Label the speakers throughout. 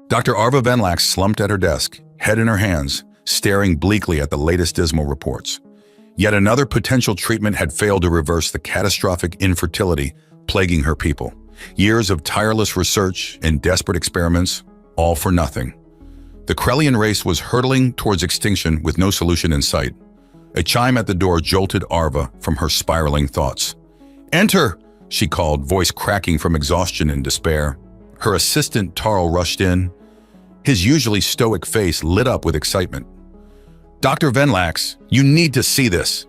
Speaker 1: Dr. Arva Venlax slumped at her desk, head in her hands, staring bleakly at the latest dismal reports. Yet another potential treatment had failed to reverse the catastrophic infertility plaguing her people. Years of tireless research and desperate experiments, all for nothing. The Krellian race was hurtling towards extinction with no solution in sight. A chime at the door jolted Arva from her spiraling thoughts. "Enter!" she called, voice cracking from exhaustion and despair. Her assistant Tarl rushed in, his usually stoic face lit up with excitement. "Dr. Venlax, you need to see this."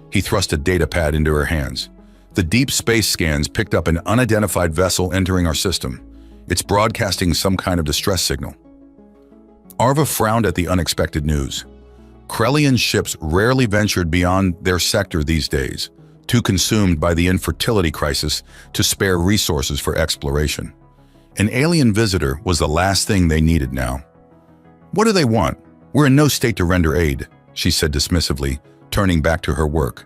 Speaker 1: He thrust a datapad into her hands. The deep space scans picked up an unidentified vessel entering our system. It's broadcasting some kind of distress signal. Arva frowned at the unexpected news. Krellian ships rarely ventured beyond their sector these days, too consumed by the infertility crisis to spare resources for exploration. An alien visitor was the last thing they needed now. "What do they want? We're in no state to render aid," she said dismissively, turning back to her work.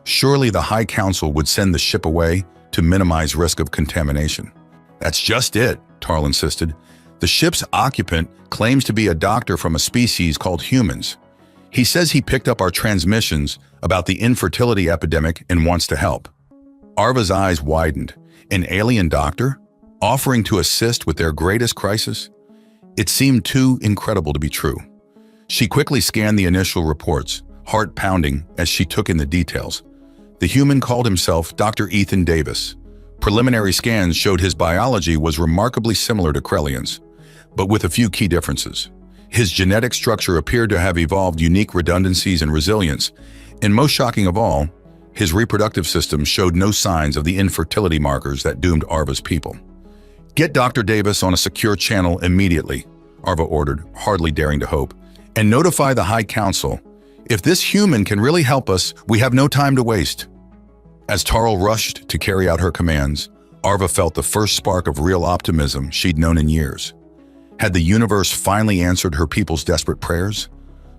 Speaker 1: Surely the High Council would send the ship away to minimize risk of contamination. "That's just it," Tarl insisted. "The ship's occupant claims to be a doctor from a species called humans. He says he picked up our transmissions about the infertility epidemic and wants to help." Arva's eyes widened. An alien doctor? Offering to assist with their greatest crisis? It seemed too incredible to be true. She quickly scanned the initial reports, heart pounding as she took in the details. The human called himself Dr. Ethan Davis. Preliminary scans showed his biology was remarkably similar to Krellian's, but with a few key differences. His genetic structure appeared to have evolved unique redundancies and resilience, and most shocking of all, his reproductive system showed no signs of the infertility markers that doomed Arva's people. "Get Dr. Davis on a secure channel immediately," Arva ordered, hardly daring to hope, "and notify the High Council. If this human can really help us, we have no time to waste." As Tarl rushed to carry out her commands, Arva felt the first spark of real optimism she'd known in years. Had the universe finally answered her people's desperate prayers?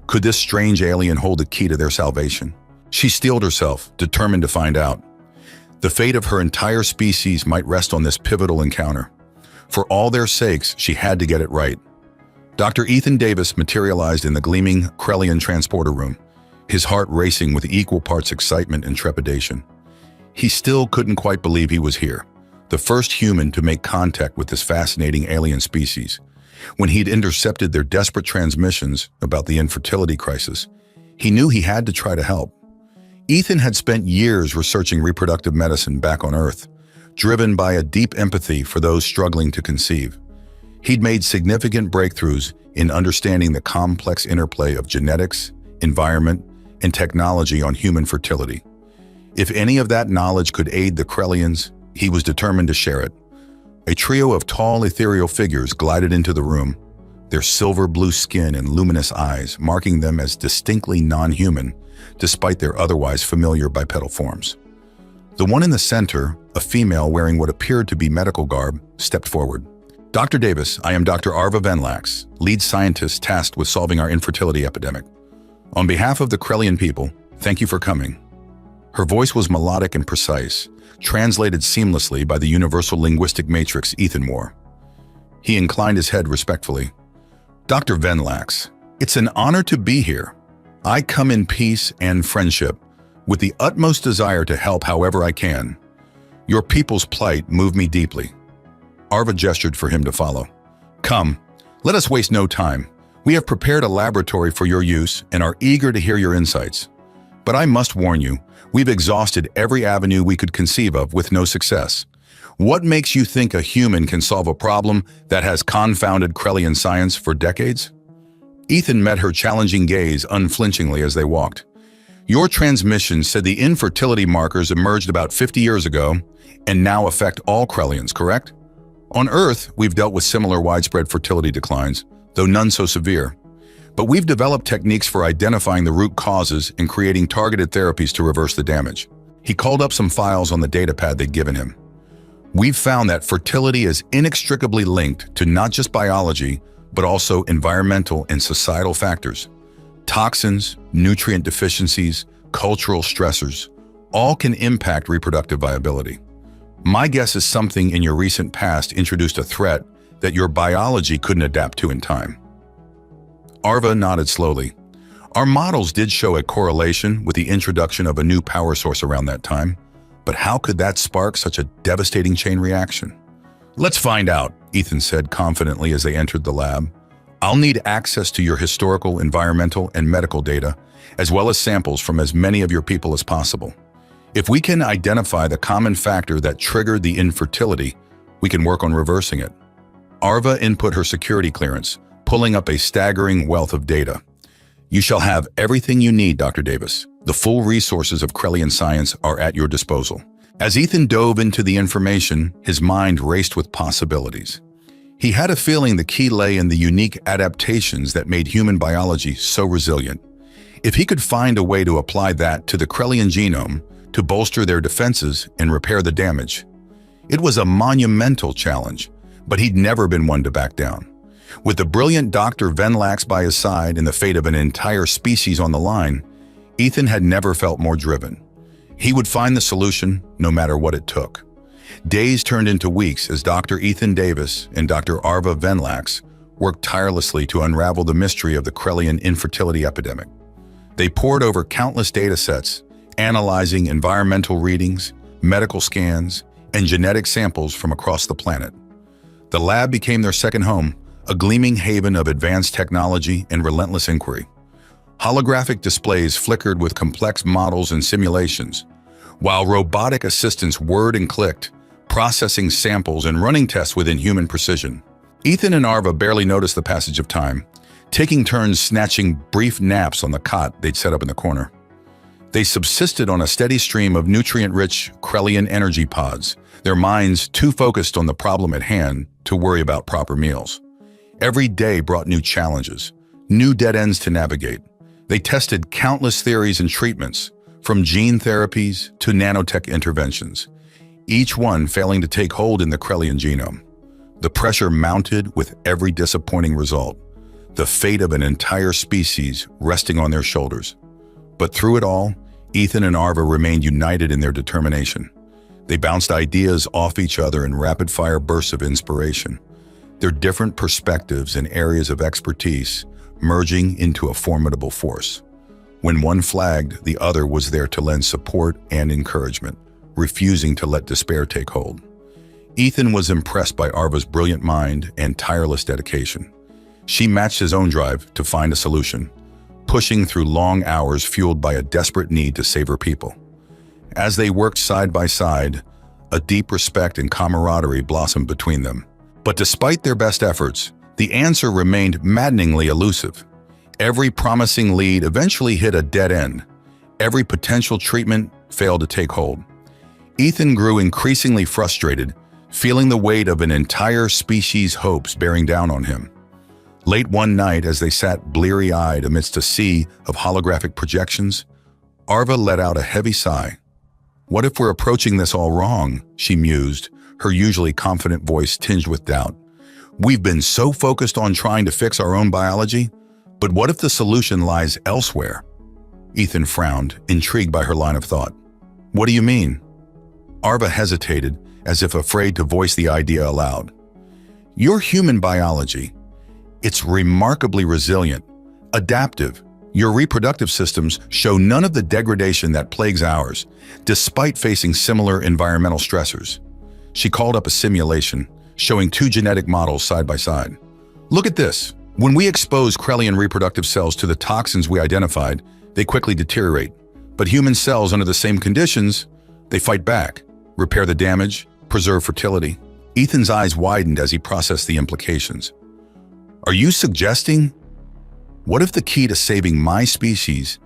Speaker 1: Could this strange alien hold the key to their salvation? She steeled herself, determined to find out. The fate of her entire species might rest on this pivotal encounter. For all their sakes, she had to get it right. Dr. Ethan Davis materialized in the gleaming Krellian transporter room, his heart racing with equal parts excitement and trepidation. He still couldn't quite believe he was here, the first human to make contact with this fascinating alien species. When he'd intercepted their desperate transmissions about the infertility crisis, he knew he had to try to help. Ethan had spent years researching reproductive medicine back on Earth, driven by a deep empathy for those struggling to conceive. He'd made significant breakthroughs in understanding the complex interplay of genetics, environment, and technology on human fertility. If any of that knowledge could aid the Krellians, he was determined to share it. A trio of tall, ethereal figures glided into the room, their silver blue skin and luminous eyes marking them as distinctly non-human, despite their otherwise familiar bipedal forms. The one in the center, a female wearing what appeared to be medical garb, stepped forward. "Dr. Davis, I am Dr. Arva Venlax, lead scientist tasked with solving our infertility epidemic. On behalf of the Krellian people, thank you for coming." Her voice was melodic and precise, translated seamlessly by the universal linguistic matrix Ethan wore. He inclined his head respectfully. "Dr. Venlax, it's an honor to be here. I come in peace and friendship, with the utmost desire to help however I can. Your people's plight moved me deeply." Arva gestured for him to follow. "Come, let us waste no time. We have prepared a laboratory for your use and are eager to hear your insights. But I must warn you, we've exhausted every avenue we could conceive of with no success. What makes you think a human can solve a problem that has confounded Krellian science for decades?" Ethan met her challenging gaze unflinchingly as they walked. "Your transmission said the infertility markers emerged about 50 years ago and now affect all Krellians, correct? On Earth, we've dealt with similar widespread fertility declines, though none so severe. But we've developed techniques for identifying the root causes and creating targeted therapies to reverse the damage." He called up some files on the datapad they'd given him. "We've found that fertility is inextricably linked to not just biology, but also environmental and societal factors. Toxins, nutrient deficiencies, cultural stressors, all can impact reproductive viability. My guess is something in your recent past introduced a threat that your biology couldn't adapt to in time. Arva nodded slowly. Our models did show a correlation with the introduction of a new power source around that time, but how could that spark such a devastating chain reaction? Let's find out, Ethan said confidently as they entered the lab. I'll need access to your historical, environmental, and medical data, as well as samples from as many of your people as possible. If we can identify the common factor that triggered the infertility, we can work on reversing it. Arva input her security clearance, pulling up a staggering wealth of data. You shall have everything you need, Dr. Davis. The full resources of Krellian science are at your disposal. As Ethan dove into the information, his mind raced with possibilities. He had a feeling the key lay in the unique adaptations that made human biology so resilient. If he could find a way to apply that to the Krellian genome to bolster their defenses and repair the damage. It was a monumental challenge, but he'd never been one to back down. With the brilliant Dr. Venlax by his side and the fate of an entire species on the line, Ethan had never felt more driven. He would find the solution no matter what it took. Days turned into weeks as Dr. Ethan Davis and Dr. Arva Venlax worked tirelessly to unravel the mystery of the Krellian infertility epidemic. They pored over countless data sets, analyzing environmental readings, medical scans, and genetic samples from across the planet. The lab became their second home, a gleaming haven of advanced technology and relentless inquiry. Holographic displays flickered with complex models and simulations, while robotic assistants whirred and clicked, processing samples and running tests with inhuman precision. Ethan and Arva barely noticed the passage of time, taking turns snatching brief naps on the cot they'd set up in the corner. They subsisted on a steady stream of nutrient-rich Krellian energy pods, their minds too focused on the problem at hand to worry about proper meals. Every day brought new challenges, new dead ends to navigate. They tested countless theories and treatments, from gene therapies to nanotech interventions, each one failing to take hold in the Krellian genome. The pressure mounted with every disappointing result, the fate of an entire species resting on their shoulders. But through it all, Ethan and Arva remained united in their determination. They bounced ideas off each other in rapid-fire bursts of inspiration, their different perspectives and areas of expertise merging into a formidable force. When one flagged, the other was there to lend support and encouragement, refusing to let despair take hold. Ethan was impressed by Arva's brilliant mind and tireless dedication. She matched his own drive to find a solution, pushing through long hours fueled by a desperate need to save her people. As they worked side by side, a deep respect and camaraderie blossomed between them. But despite their best efforts, the answer remained maddeningly elusive. Every promising lead eventually hit a dead end. Every potential treatment failed to take hold. Ethan grew increasingly frustrated, feeling the weight of an entire species' hopes bearing down on him. Late one night, as they sat bleary-eyed amidst a sea of holographic projections, Arva let out a heavy sigh. "What if we're approaching this all wrong?" she mused, her usually confident voice tinged with doubt. "We've been so focused on trying to fix our own biology, but what if the solution lies elsewhere?" Ethan frowned, intrigued by her line of thought. "What do you mean?" Arva hesitated, as if afraid to voice the idea aloud. "Your human biology, it's remarkably resilient, adaptive. Your reproductive systems show none of the degradation that plagues ours, despite facing similar environmental stressors." She called up a simulation, showing two genetic models side by side. "Look at this. When we expose Krellian reproductive cells to the toxins we identified, they quickly deteriorate. But human cells under the same conditions, they fight back, repair the damage, preserve fertility." Ethan's eyes widened as he processed the implications. "Are you suggesting? What if the key to saving my species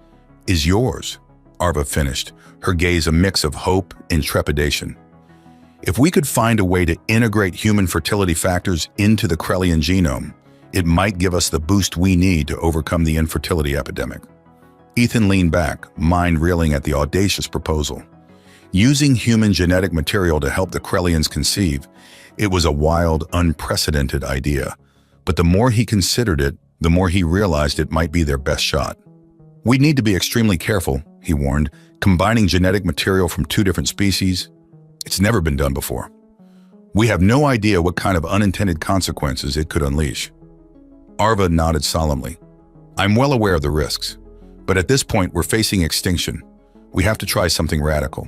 Speaker 1: is yours?" Arva finished, her gaze a mix of hope and trepidation. "If we could find a way to integrate human fertility factors into the Krellian genome, it might give us the boost we need to overcome the infertility epidemic." Ethan leaned back, mind reeling at the audacious proposal. Using human genetic material to help the Krellians conceive, it was a wild, unprecedented idea. But the more he considered it, the more he realized it might be their best shot. "We need to be extremely careful," he warned. "Combining genetic material from two different species, it's never been done before." We have no idea what kind of unintended consequences it could unleash. Arva nodded solemnly. I'm well aware of the risks, but at this point we're facing extinction. We have to try something radical.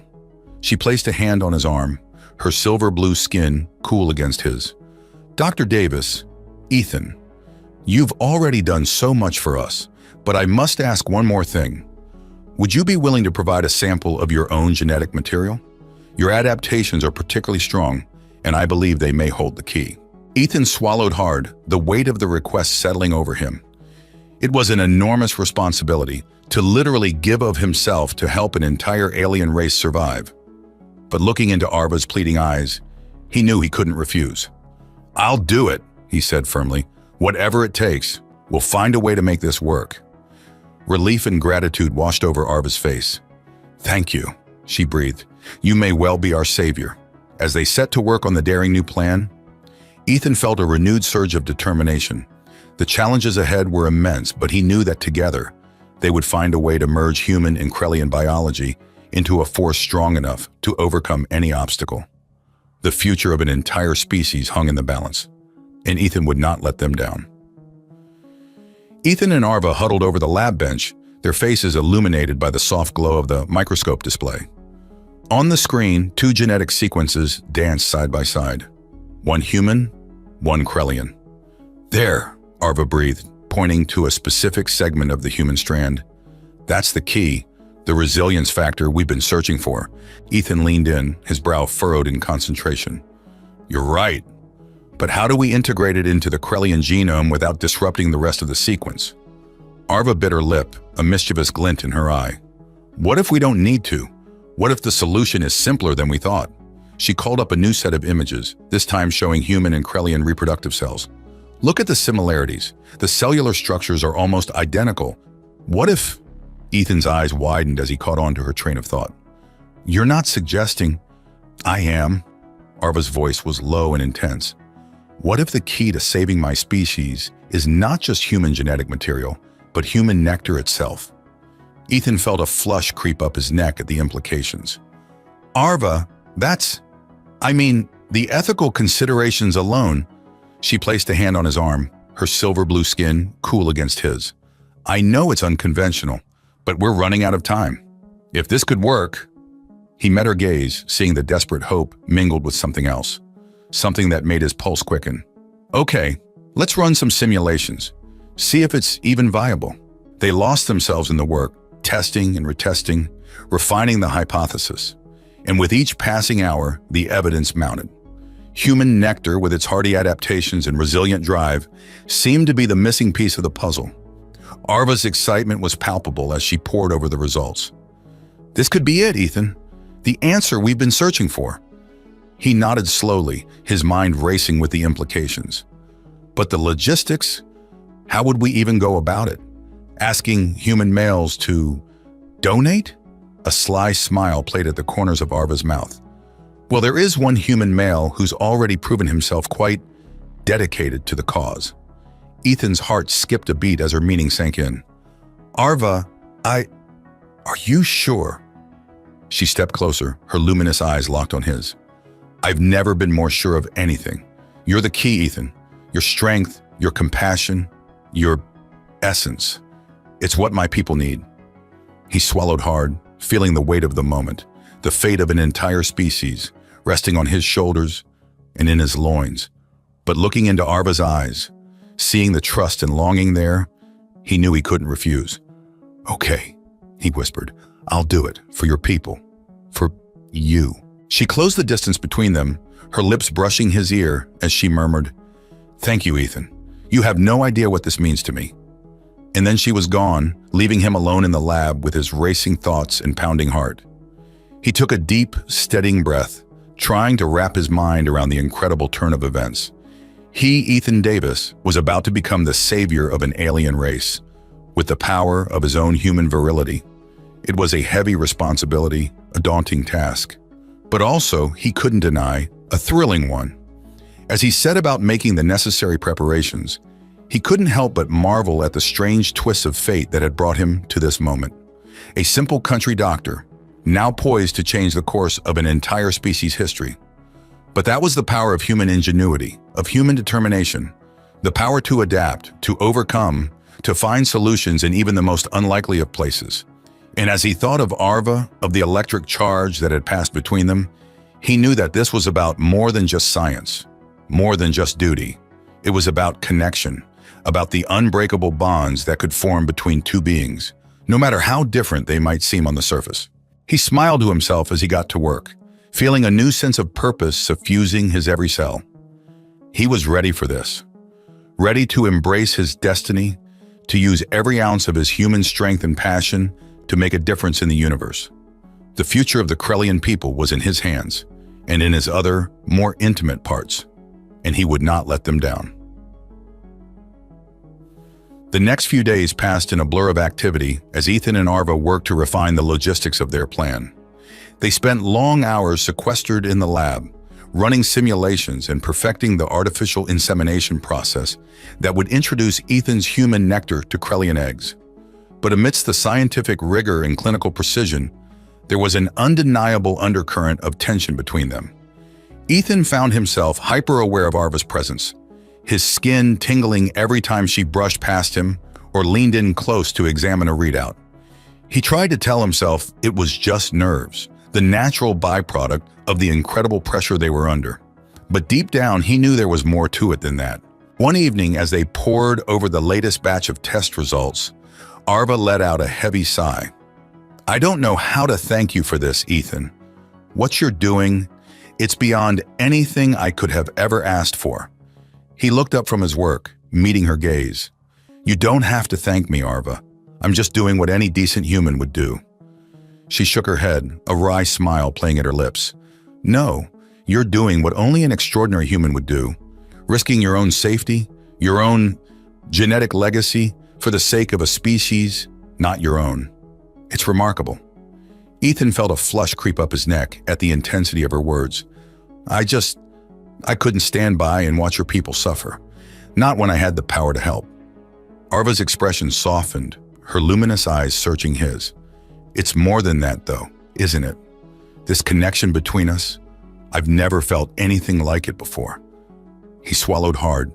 Speaker 1: She placed a hand on his arm, her silver blue skin cool against his. Dr. Davis, Ethan, you've already done so much for us, but I must ask one more thing. Would you be willing to provide a sample of your own genetic material? Your adaptations are particularly strong, and I believe they may hold the key. Ethan swallowed hard, the weight of the request settling over him. It was an enormous responsibility to literally give of himself to help an entire alien race survive. But looking into Arva's pleading eyes, he knew he couldn't refuse. I'll do it, he said firmly. Whatever it takes, we'll find a way to make this work. Relief and gratitude washed over Arva's face. Thank you, she breathed. You may well be our savior. As they set to work on the daring new plan, Ethan felt a renewed surge of determination. The challenges ahead were immense, but he knew that together, they would find a way to merge human and Krellian biology into a force strong enough to overcome any obstacle. The future of an entire species hung in the balance, and Ethan would not let them down. Ethan and Arva huddled over the lab bench, their faces illuminated by the soft glow of the microscope display. On the screen, two genetic sequences danced side by side. One human, one Krellian. There, Arva breathed, pointing to a specific segment of the human strand. That's the key, the resilience factor we've been searching for. Ethan leaned in, his brow furrowed in concentration. You're right. But how do we integrate it into the Krellian genome without disrupting the rest of the sequence? Arva bit her lip, a mischievous glint in her eye. What if we don't need to? What if the solution is simpler than we thought? She called up a new set of images, this time showing human and Krellian reproductive cells. Look at the similarities. The cellular structures are almost identical. What if... Ethan's eyes widened as he caught on to her train of thought. You're not suggesting... I am. Arva's voice was low and intense. What if the key to saving my species is not just human genetic material, but human nectar itself? Ethan felt a flush creep up his neck at the implications. Arva, the ethical considerations alone. She placed a hand on his arm, her silver blue skin cool against his. I know it's unconventional, but we're running out of time. If this could work... He met her gaze, seeing the desperate hope mingled with something else. Something that made his pulse quicken. Okay, let's run some simulations. See if it's even viable. They lost themselves in the work, testing and retesting, refining the hypothesis. And with each passing hour, the evidence mounted. Human nectar, with its hardy adaptations and resilient drive, seemed to be the missing piece of the puzzle. Arva's excitement was palpable as she pored over the results. This could be it, Ethan. The answer we've been searching for. He nodded slowly, his mind racing with the implications. But the logistics? How would we even go about it? Asking human males to donate? A sly smile played at the corners of Arva's mouth. Well, there is one human male who's already proven himself quite dedicated to the cause. Ethan's heart skipped a beat as her meaning sank in. Arva, are you sure? She stepped closer, her luminous eyes locked on his. I've never been more sure of anything. You're the key, Ethan. Your strength, your compassion, your essence. It's what my people need. He swallowed hard, feeling the weight of the moment, the fate of an entire species, resting on his shoulders and in his loins. But looking into Arva's eyes, seeing the trust and longing there, he knew he couldn't refuse. Okay, he whispered, I'll do it for your people, for you. She closed the distance between them, her lips brushing his ear as she murmured, Thank you, Ethan. You have no idea what this means to me. And then she was gone, leaving him alone in the lab with his racing thoughts and pounding heart. He took a deep, steadying breath, trying to wrap his mind around the incredible turn of events. He, Ethan Davis, was about to become the savior of an alien race, with the power of his own human virility. It was a heavy responsibility, a daunting task, but also, he couldn't deny, a thrilling one. As he set about making the necessary preparations, he couldn't help but marvel at the strange twists of fate that had brought him to this moment. A simple country doctor, now poised to change the course of an entire species' history. But that was the power of human ingenuity, of human determination, the power to adapt, to overcome, to find solutions in even the most unlikely of places. And as he thought of Arva, of the electric charge that had passed between them, he knew that this was about more than just science, more than just duty. It was about connection, about the unbreakable bonds that could form between two beings, no matter how different they might seem on the surface. He smiled to himself as he got to work, feeling a new sense of purpose suffusing his every cell. He was ready for this, ready to embrace his destiny, to use every ounce of his human strength and passion to make a difference in the universe. The future of the Krellian people was in his hands, and in his other, more intimate parts, and he would not let them down. The next few days passed in a blur of activity as Ethan and Arva worked to refine the logistics of their plan. They spent long hours sequestered in the lab, running simulations and perfecting the artificial insemination process that would introduce Ethan's human nectar to Krellian eggs. But amidst the scientific rigor and clinical precision, there was an undeniable undercurrent of tension between them. Ethan found himself hyper-aware of Arva's presence, his skin tingling every time she brushed past him or leaned in close to examine a readout. He tried to tell himself it was just nerves, the natural byproduct of the incredible pressure they were under. But deep down, he knew there was more to it than that. One evening, as they pored over the latest batch of test results, Arva let out a heavy sigh. "I don't know how to thank you for this, Ethan. What you're doing, it's beyond anything I could have ever asked for." He looked up from his work, meeting her gaze. "You don't have to thank me, Arva. I'm just doing what any decent human would do." She shook her head, a wry smile playing at her lips. "No, you're doing what only an extraordinary human would do, risking your own safety, your own genetic legacy for the sake of a species, not your own. It's remarkable." Ethan felt a flush creep up his neck at the intensity of her words. I couldn't stand by and watch your people suffer. Not when I had the power to help." Arva's expression softened, her luminous eyes searching his. "It's more than that, though, isn't it? This connection between us, I've never felt anything like it before." He swallowed hard,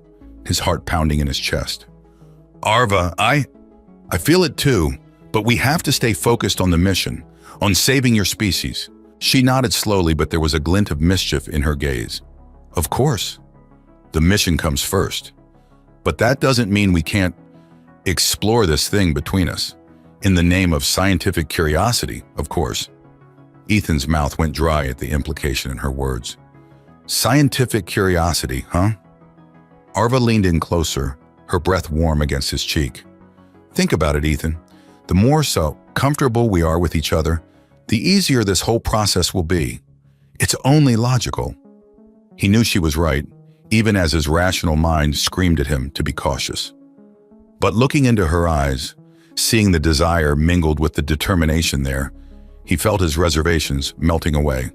Speaker 1: his heart pounding in his chest. "Arva, I feel it too, but we have to stay focused on the mission, on saving your species." She nodded slowly, but there was a glint of mischief in her gaze. "Of course, the mission comes first. But that doesn't mean we can't explore this thing between us. In the name of scientific curiosity, of course." Ethan's mouth went dry at the implication in her words. "Scientific curiosity, huh?" Arva leaned in closer, her breath warm against his cheek. "Think about it, Ethan. The more so comfortable we are with each other, the easier this whole process will be. It's only logical." He knew she was right, even as his rational mind screamed at him to be cautious. But looking into her eyes, seeing the desire mingled with the determination there, he felt his reservations melting away.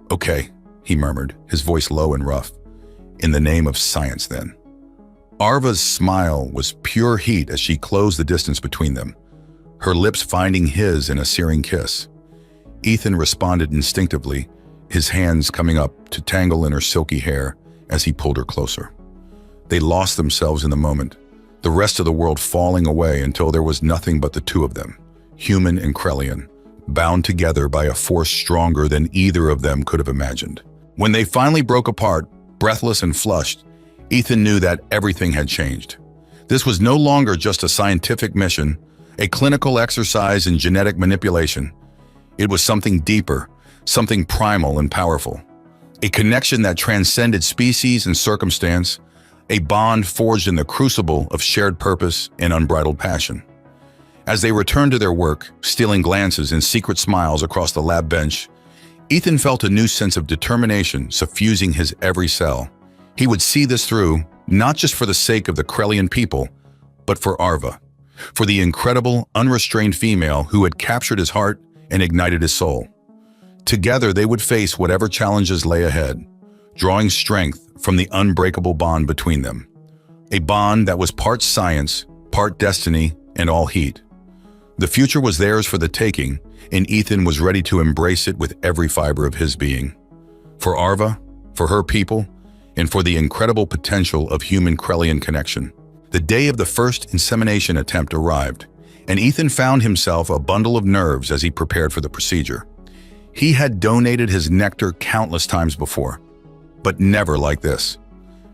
Speaker 1: "Okay," he murmured, his voice low and rough. "In the name of science, then." Arva's smile was pure heat as she closed the distance between them, her lips finding his in a searing kiss. Ethan responded instinctively, his hands coming up to tangle in her silky hair as he pulled her closer. They lost themselves in the moment, the rest of the world falling away until there was nothing but the two of them, human and Krellian, bound together by a force stronger than either of them could have imagined. When they finally broke apart, breathless and flushed, Ethan knew that everything had changed. This was no longer just a scientific mission, a clinical exercise in genetic manipulation. It was something deeper, something primal and powerful. A connection that transcended species and circumstance, a bond forged in the crucible of shared purpose and unbridled passion. As they returned to their work, stealing glances and secret smiles across the lab bench, Ethan felt a new sense of determination suffusing his every cell. He would see this through, not just for the sake of the Krellian people, but for Arva, for the incredible, unrestrained female who had captured his heart and ignited his soul. Together, they would face whatever challenges lay ahead, drawing strength from the unbreakable bond between them. A bond that was part science, part destiny, and all heat. The future was theirs for the taking, and Ethan was ready to embrace it with every fiber of his being. For Arva, for her people, and for the incredible potential of human-Krellian connection. The day of the first insemination attempt arrived, and Ethan found himself a bundle of nerves as he prepared for the procedure. He had donated his nectar countless times before, but never like this.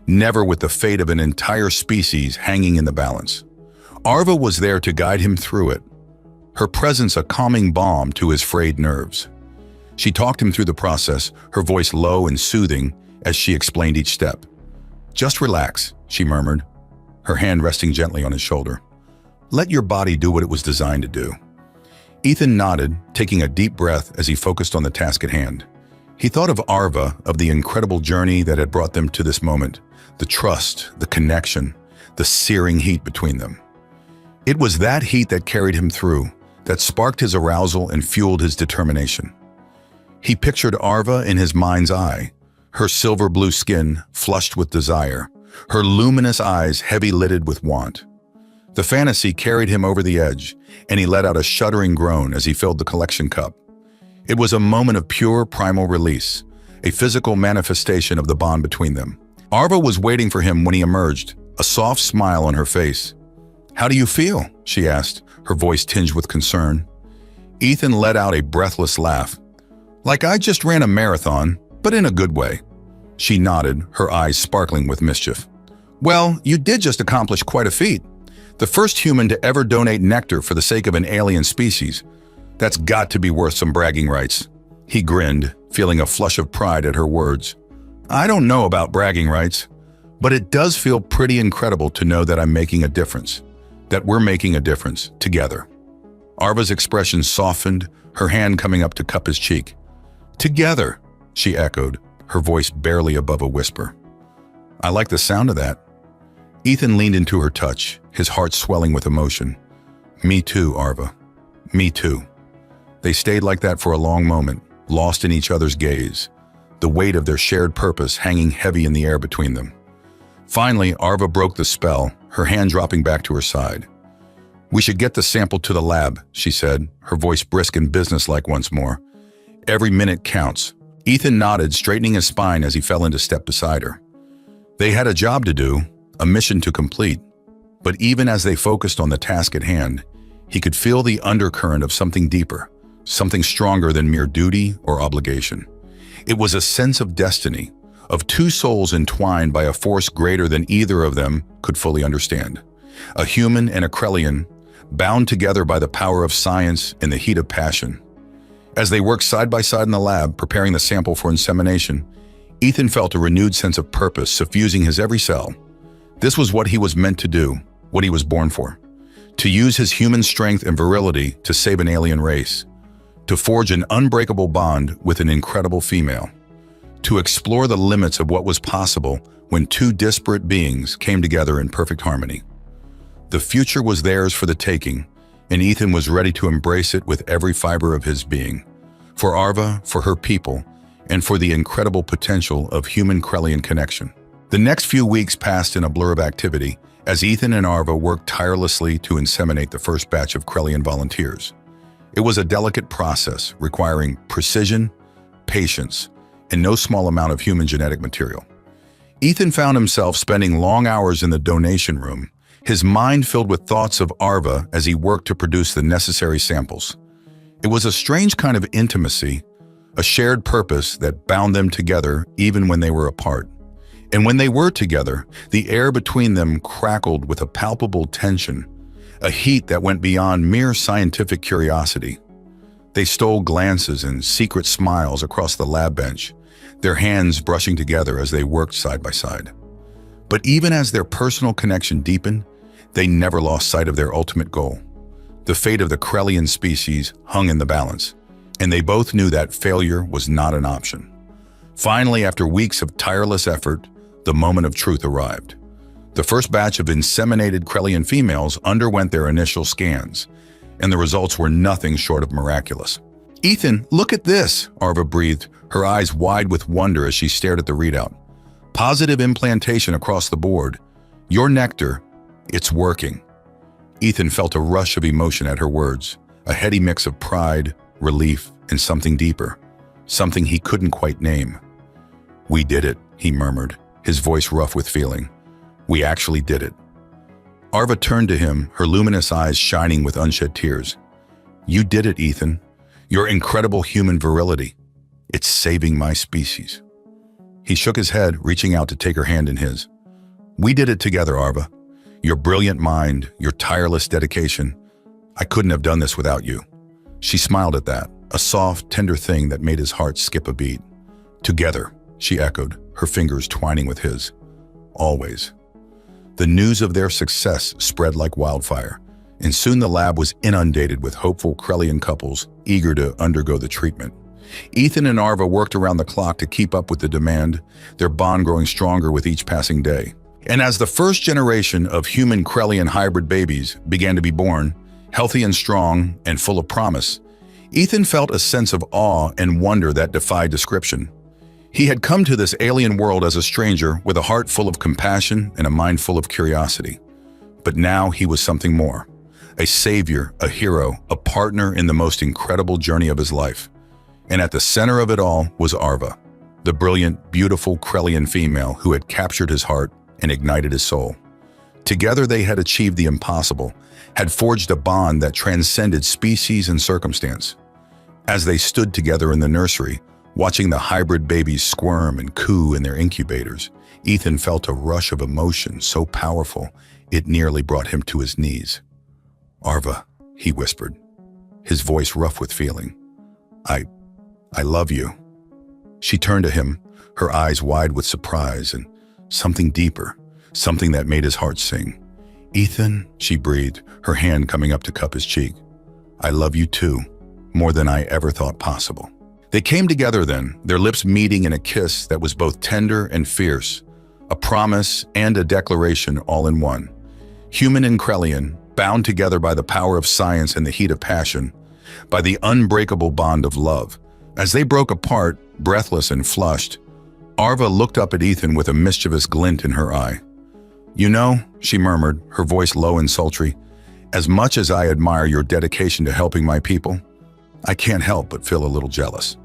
Speaker 1: Never with the fate of an entire species hanging in the balance. Arva was there to guide him through it, her presence a calming balm to his frayed nerves. She talked him through the process, her voice low and soothing as she explained each step. "Just relax," she murmured, her hand resting gently on his shoulder. "Let your body do what it was designed to do." Ethan nodded, taking a deep breath as he focused on the task at hand. He thought of Arva, of the incredible journey that had brought them to this moment, the trust, the connection, the searing heat between them. It was that heat that carried him through, that sparked his arousal and fueled his determination. He pictured Arva in his mind's eye, her silver blue skin flushed with desire, her luminous eyes heavy-lidded with want. The fantasy carried him over the edge, and he let out a shuddering groan as he filled the collection cup. It was a moment of pure primal release, a physical manifestation of the bond between them. Arva was waiting for him when he emerged, a soft smile on her face. "How do you feel?" she asked, her voice tinged with concern. Ethan let out a breathless laugh. "Like I just ran a marathon, but in a good way." She nodded, her eyes sparkling with mischief. "Well, you did just accomplish quite a feat. The first human to ever donate nectar for the sake of an alien species. That's got to be worth some bragging rights." He grinned, feeling a flush of pride at her words. "I don't know about bragging rights, but it does feel pretty incredible to know that I'm making a difference, that we're making a difference together." Arva's expression softened, her hand coming up to cup his cheek. "Together," she echoed, her voice barely above a whisper. "I like the sound of that." Ethan leaned into her touch, his heart swelling with emotion. "Me too, Arva. Me too." They stayed like that for a long moment, lost in each other's gaze, the weight of their shared purpose hanging heavy in the air between them. Finally, Arva broke the spell, her hand dropping back to her side. "We should get the sample to the lab," she said, her voice brisk and businesslike once more. "Every minute counts." Ethan nodded, straightening his spine as he fell into step beside her. They had a job to do, a mission to complete. But even as they focused on the task at hand, he could feel the undercurrent of something deeper, something stronger than mere duty or obligation. It was a sense of destiny, of two souls entwined by a force greater than either of them could fully understand. A human and a Krellian, bound together by the power of science and the heat of passion. As they worked side by side in the lab, preparing the sample for insemination, Ethan felt a renewed sense of purpose suffusing his every cell. This was what he was meant to do, what he was born for. To use his human strength and virility to save an alien race. To forge an unbreakable bond with an incredible female. To explore the limits of what was possible when two disparate beings came together in perfect harmony. The future was theirs for the taking, and Ethan was ready to embrace it with every fiber of his being. For Arva, for her people, and for the incredible potential of human-Krellian connection. The next few weeks passed in a blur of activity as Ethan and Arva worked tirelessly to inseminate the first batch of Krellian volunteers. It was a delicate process requiring precision, patience, and no small amount of human genetic material. Ethan found himself spending long hours in the donation room, his mind filled with thoughts of Arva as he worked to produce the necessary samples. It was a strange kind of intimacy, a shared purpose that bound them together even when they were apart. And when they were together, the air between them crackled with a palpable tension, a heat that went beyond mere scientific curiosity. They stole glances and secret smiles across the lab bench, their hands brushing together as they worked side by side. But even as their personal connection deepened, they never lost sight of their ultimate goal. The fate of the Krellian species hung in the balance, and they both knew that failure was not an option. Finally, after weeks of tireless effort, the moment of truth arrived. The first batch of inseminated Krellian females underwent their initial scans, and the results were nothing short of miraculous. "Ethan, look at this," Arva breathed, her eyes wide with wonder as she stared at the readout. "Positive implantation across the board. Your nectar, it's working." Ethan felt a rush of emotion at her words, a heady mix of pride, relief, and something deeper, something he couldn't quite name. "We did it," he murmured, his voice rough with feeling. "We actually did it." Arva turned to him, her luminous eyes shining with unshed tears. "You did it, Ethan. Your incredible human virility. It's saving my species." He shook his head, reaching out to take her hand in his. "We did it together, Arva. Your brilliant mind, your tireless dedication. I couldn't have done this without you." She smiled at that, a soft, tender thing that made his heart skip a beat. "Together," she echoed, her fingers twining with his. "Always." The news of their success spread like wildfire, and soon the lab was inundated with hopeful Krellian couples eager to undergo the treatment. Ethan and Arva worked around the clock to keep up with the demand, their bond growing stronger with each passing day. And as the first generation of human Krellian hybrid babies began to be born, healthy and strong and full of promise, Ethan felt a sense of awe and wonder that defied description. He had come to this alien world as a stranger with a heart full of compassion and a mind full of curiosity. But now he was something more. A savior, a hero, a partner in the most incredible journey of his life. And at the center of it all was Arva, the brilliant, beautiful Krellian female who had captured his heart and ignited his soul. Together they had achieved the impossible, had forged a bond that transcended species and circumstance. As they stood together in the nursery, watching the hybrid babies squirm and coo in their incubators, Ethan felt a rush of emotion so powerful it nearly brought him to his knees. "Arva," he whispered, his voice rough with feeling. I love you." She turned to him, her eyes wide with surprise and something deeper, something that made his heart sing. "Ethan," she breathed, her hand coming up to cup his cheek. "I love you too, more than I ever thought possible." They came together then, their lips meeting in a kiss that was both tender and fierce, a promise and a declaration all in one. Human and Krellian, bound together by the power of science and the heat of passion, by the unbreakable bond of love. As they broke apart, breathless and flushed, Arva looked up at Ethan with a mischievous glint in her eye. "You know," she murmured, her voice low and sultry, "as much as I admire your dedication to helping my people, I can't help but feel a little jealous."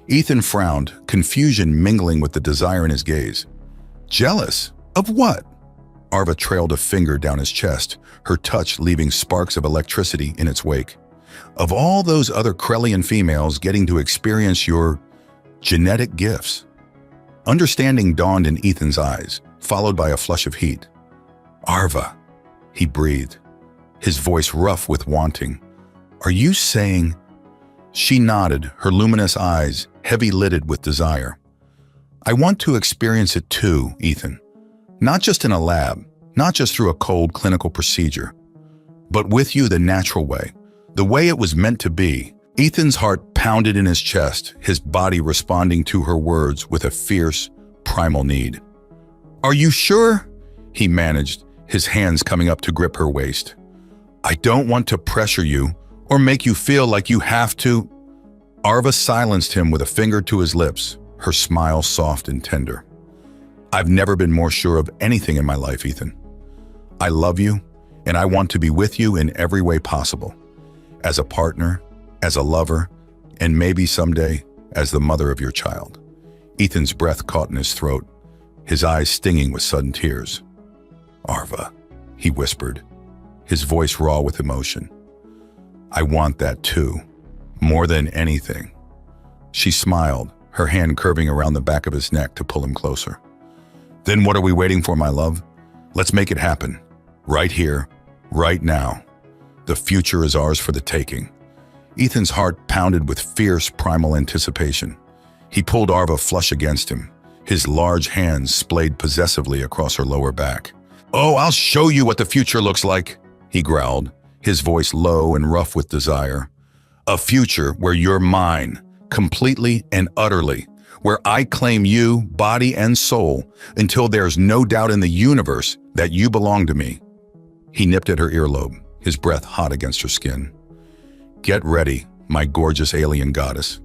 Speaker 1: Ethan frowned, confusion mingling with the desire in his gaze. "Jealous? Of what?" Arva trailed a finger down his chest, her touch leaving sparks of electricity in its wake. "Of all those other Krellian females getting to experience your genetic gifts." Understanding dawned in Ethan's eyes, followed by a flush of heat. "Arva," he breathed, his voice rough with wanting. "Are you saying—" She nodded, her luminous eyes heavy-lidded with desire. "I want to experience it too, Ethan. Not just in a lab, not just through a cold clinical procedure, but with you the natural way, the way it was meant to be." Ethan's heart pounded in his chest, his body responding to her words with a fierce, primal need. "Are you sure?" he managed, his hands coming up to grip her waist. "I don't want to pressure you or make you feel like you have to." Arva silenced him with a finger to his lips, her smile soft and tender. "I've never been more sure of anything in my life, Ethan. I love you, and I want to be with you in every way possible. As a partner, as a lover, and maybe someday as the mother of your child." Ethan's breath caught in his throat, his eyes stinging with sudden tears. "Arva," he whispered, his voice raw with emotion. "I want that too, more than anything." She smiled, her hand curving around the back of his neck to pull him closer. "Then what are we waiting for, my love? Let's make it happen. Right here, right now. The future is ours for the taking." Ethan's heart pounded with fierce, primal anticipation. He pulled Arva flush against him, his large hands splayed possessively across her lower back. "Oh, I'll show you what the future looks like," he growled, his voice low and rough with desire. "A future where you're mine, completely and utterly, where I claim you, body and soul, until there's no doubt in the universe that you belong to me." He nipped at her earlobe, his breath hot against her skin. "Get ready, my gorgeous alien goddess.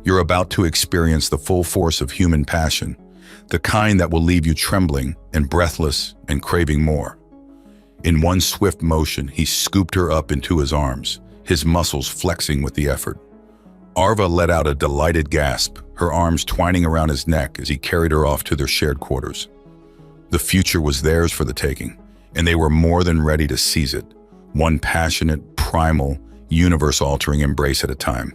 Speaker 1: You're about to experience the full force of human passion, the kind that will leave you trembling and breathless and craving more." In one swift motion, he scooped her up into his arms, his muscles flexing with the effort. Arva let out a delighted gasp, her arms twining around his neck as he carried her off to their shared quarters. The future was theirs for the taking, and they were more than ready to seize it, one passionate, primal, universe-altering embrace at a time.